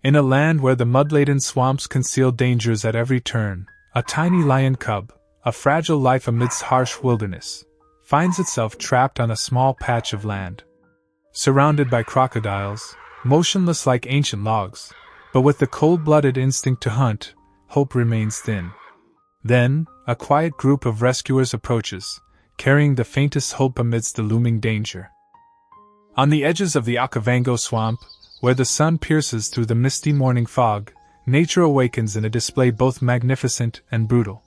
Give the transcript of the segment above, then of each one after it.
In a land where the mud-laden swamps conceal dangers at every turn, a tiny lion cub, a fragile life amidst harsh wilderness, finds itself trapped on a small patch of land. Surrounded by crocodiles, motionless like ancient logs, but with the cold-blooded instinct to hunt, hope remains thin. Then, a quiet group of rescuers approaches, carrying the faintest hope amidst the looming danger. On the edges of the Okavango swamp, where the sun pierces through the misty morning fog, nature awakens in a display both magnificent and brutal.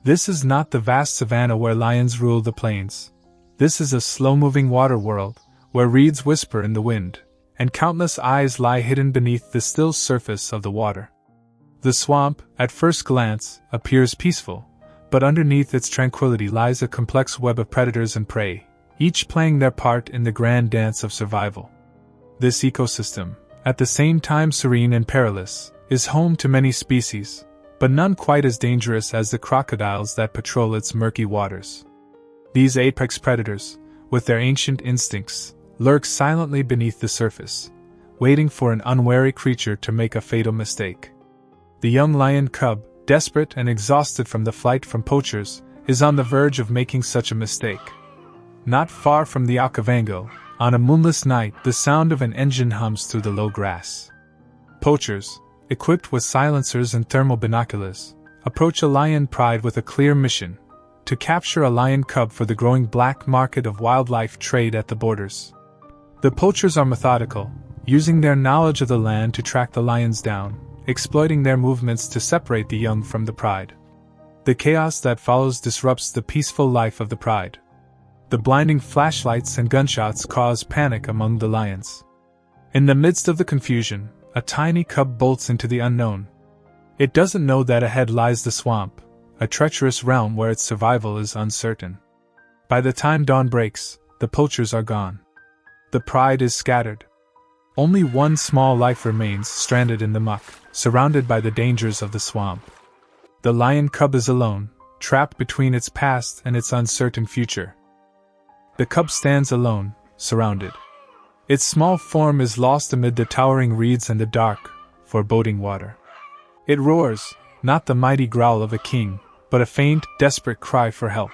This is not the vast savanna where lions rule the plains. This is a slow-moving water world, where reeds whisper in the wind, and countless eyes lie hidden beneath the still surface of the water. The swamp, at first glance, appears peaceful, but underneath its tranquility lies a complex web of predators and prey, each playing their part in the grand dance of survival. This ecosystem, at the same time serene and perilous, is home to many species, but none quite as dangerous as the crocodiles that patrol its murky waters. These apex predators, with their ancient instincts, lurk silently beneath the surface, waiting for an unwary creature to make a fatal mistake. The young lion cub, desperate and exhausted from the flight from poachers, is on the verge of making such a mistake. Not far from the Okavango, on a moonless night, the sound of an engine hums through the low grass. Poachers, equipped with silencers and thermal binoculars, approach a lion pride with a clear mission: to capture a lion cub for the growing black market of wildlife trade at the borders. The poachers are methodical, using their knowledge of the land to track the lions down, exploiting their movements to separate the young from the pride. The chaos that follows disrupts the peaceful life of the pride. The blinding flashlights and gunshots cause panic among the lions. In the midst of the confusion, a tiny cub bolts into the unknown. It doesn't know that ahead lies the swamp, a treacherous realm where its survival is uncertain. By the time dawn breaks, the poachers are gone. The pride is scattered. Only one small life remains stranded in the muck, surrounded by the dangers of the swamp. The lion cub is alone, trapped between its past and its uncertain future. The cub stands alone, surrounded. Its small form is lost amid the towering reeds and the dark, foreboding water. It roars, not the mighty growl of a king, but a faint, desperate cry for help.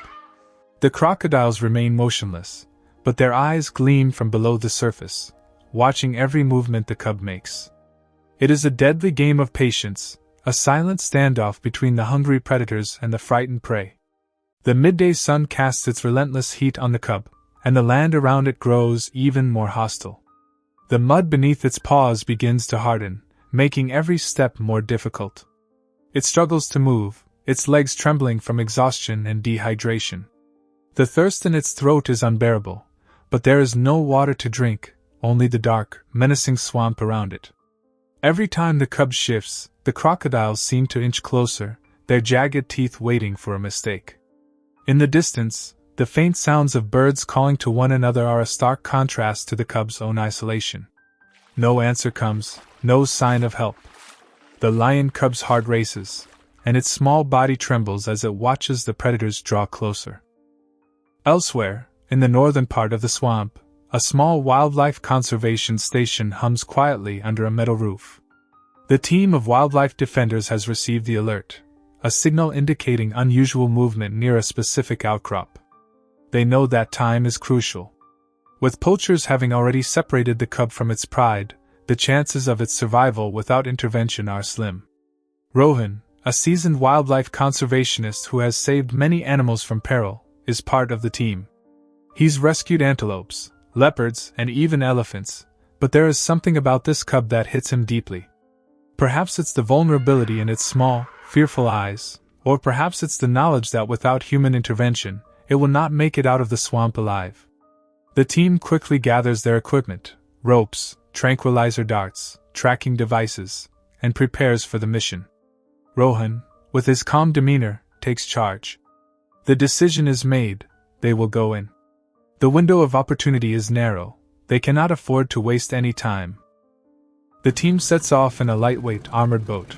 The crocodiles remain motionless, but their eyes gleam from below the surface, watching every movement the cub makes. It is a deadly game of patience, a silent standoff between the hungry predators and the frightened prey. The midday sun casts its relentless heat on the cub, and the land around it grows even more hostile. The mud beneath its paws begins to harden, making every step more difficult. It struggles to move, its legs trembling from exhaustion and dehydration. The thirst in its throat is unbearable, but there is no water to drink, only the dark, menacing swamp around it. Every time the cub shifts, the crocodiles seem to inch closer, their jagged teeth waiting for a mistake. In the distance, the faint sounds of birds calling to one another are a stark contrast to the cub's own isolation. No answer comes, no sign of help. The lion cub's heart races, and its small body trembles as it watches the predators draw closer. Elsewhere, in the northern part of the swamp, a small wildlife conservation station hums quietly under a metal roof. The team of wildlife defenders has received the alert, a signal indicating unusual movement near a specific outcrop. They know that time is crucial. With poachers having already separated the cub from its pride, the chances of its survival without intervention are slim. Rohan, a seasoned wildlife conservationist who has saved many animals from peril, is part of the team. He's rescued antelopes, leopards, and even elephants, but there is something about this cub that hits him deeply. Perhaps it's the vulnerability in its small, fearful eyes, or perhaps it's the knowledge that without human intervention, it will not make it out of the swamp alive. The team quickly gathers their equipment, ropes, tranquilizer darts, tracking devices, and prepares for the mission. Rohan, with his calm demeanor, takes charge. The decision is made, they will go in. The window of opportunity is narrow, they cannot afford to waste any time. The team sets off in a lightweight armored boat.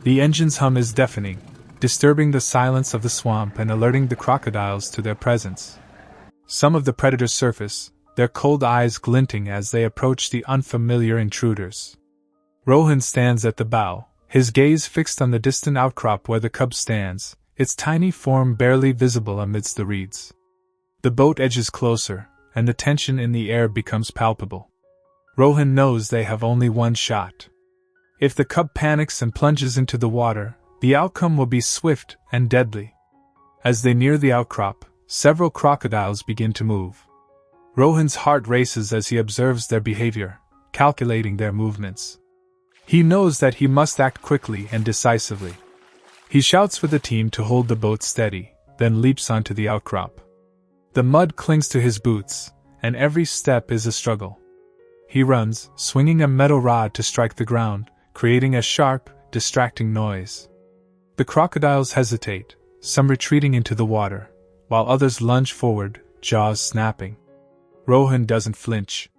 The engine's hum is deafening, disturbing the silence of the swamp and alerting the crocodiles to their presence. Some of the predators surface, their cold eyes glinting as they approach the unfamiliar intruders. Rohan stands at the bow, his gaze fixed on the distant outcrop where the cub stands, its tiny form barely visible amidst the reeds. The boat edges closer, and the tension in the air becomes palpable. Rohan knows they have only one shot. If the cub panics and plunges into the water, the outcome will be swift and deadly. As they near the outcrop, several crocodiles begin to move. Rohan's heart races as he observes their behavior, calculating their movements. He knows that he must act quickly and decisively. He shouts for the team to hold the boat steady, then leaps onto the outcrop. The mud clings to his boots, and every step is a struggle. He runs, swinging a metal rod to strike the ground, creating a sharp, distracting noise. The crocodiles hesitate, some retreating into the water, while others lunge forward, jaws snapping. Rohan doesn't flinch.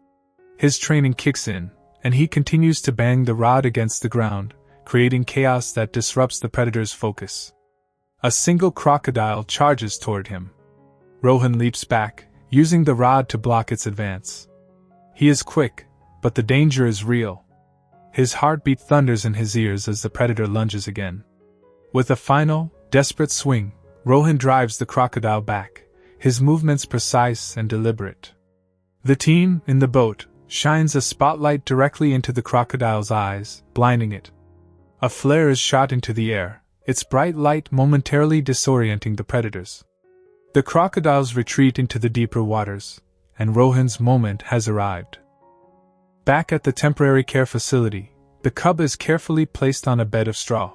His training kicks in, and he continues to bang the rod against the ground, creating chaos that disrupts the predator's focus. A single crocodile charges toward him. Rohan leaps back, using the rod to block its advance. He is quick, but the danger is real. His heartbeat thunders in his ears as the predator lunges again. With a final, desperate swing, Rohan drives the crocodile back, his movements precise and deliberate. The team, in the boat, shines a spotlight directly into the crocodile's eyes, blinding it. A flare is shot into the air, its bright light momentarily disorienting the predators. The crocodiles retreat into the deeper waters, and Rohan's moment has arrived. Back at the temporary care facility, the cub is carefully placed on a bed of straw.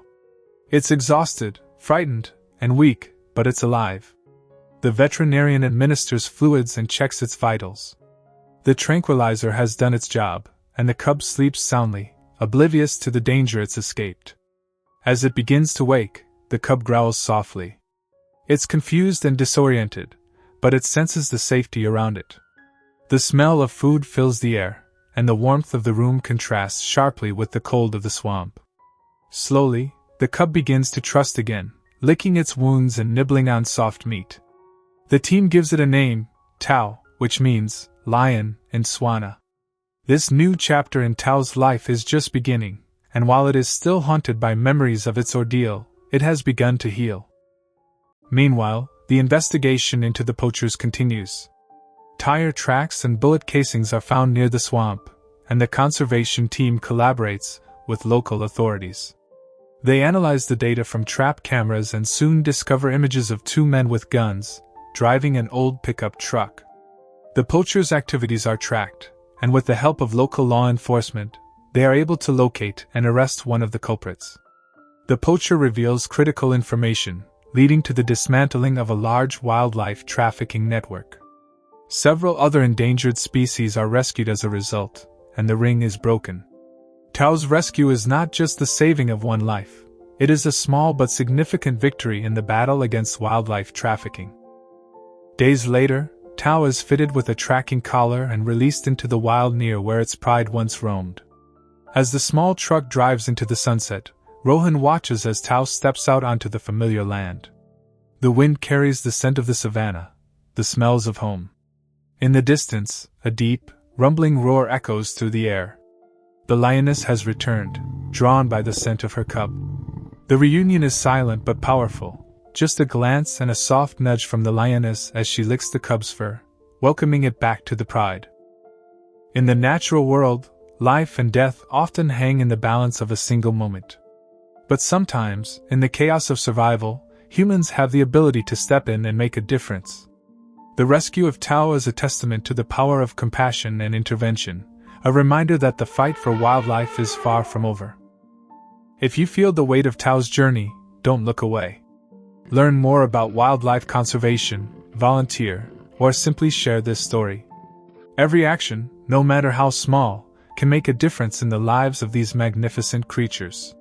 It's exhausted, frightened, and weak, but it's alive. The veterinarian administers fluids and checks its vitals. The tranquilizer has done its job, and the cub sleeps soundly, oblivious to the danger it's escaped. As it begins to wake, the cub growls softly. It's confused and disoriented, but it senses the safety around it. The smell of food fills the air, and the warmth of the room contrasts sharply with the cold of the swamp. Slowly, the cub begins to trust again, licking its wounds and nibbling on soft meat. The team gives it a name, Tao, which means lion in Swana. This new chapter in Tao's life is just beginning, and while it is still haunted by memories of its ordeal, it has begun to heal. Meanwhile, the investigation into the poachers continues. Tire tracks and bullet casings are found near the swamp, and the conservation team collaborates with local authorities. They analyze the data from trap cameras and soon discover images of two men with guns, driving an old pickup truck. The poachers' activities are tracked, and with the help of local law enforcement, they are able to locate and arrest one of the culprits. The poacher reveals critical information, leading to the dismantling of a large wildlife trafficking network. Several other endangered species are rescued as a result, and the ring is broken. Tao's rescue is not just the saving of one life, it is a small but significant victory in the battle against wildlife trafficking. Days later, Tao is fitted with a tracking collar and released into the wild near where its pride once roamed. As the small truck drives into the sunset, Rohan watches as Tao steps out onto the familiar land. The wind carries the scent of the savannah, the smells of home. In the distance, a deep, rumbling roar echoes through the air. The lioness has returned, drawn by the scent of her cub. The reunion is silent but powerful, just a glance and a soft nudge from the lioness as she licks the cub's fur, welcoming it back to the pride. In the natural world, life and death often hang in the balance of a single moment. But sometimes, in the chaos of survival, humans have the ability to step in and make a difference. The rescue of Tao is a testament to the power of compassion and intervention, a reminder that the fight for wildlife is far from over. If you feel the weight of Tao's journey, don't look away. Learn more about wildlife conservation, volunteer, or simply share this story. Every action, no matter how small, can make a difference in the lives of these magnificent creatures.